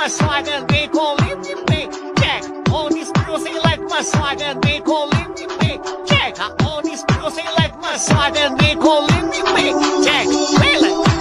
my swag and they call it me. Check. All these girls they like my swag and they call it me. Check. All these girls they like my swag and they call it me. Check. They like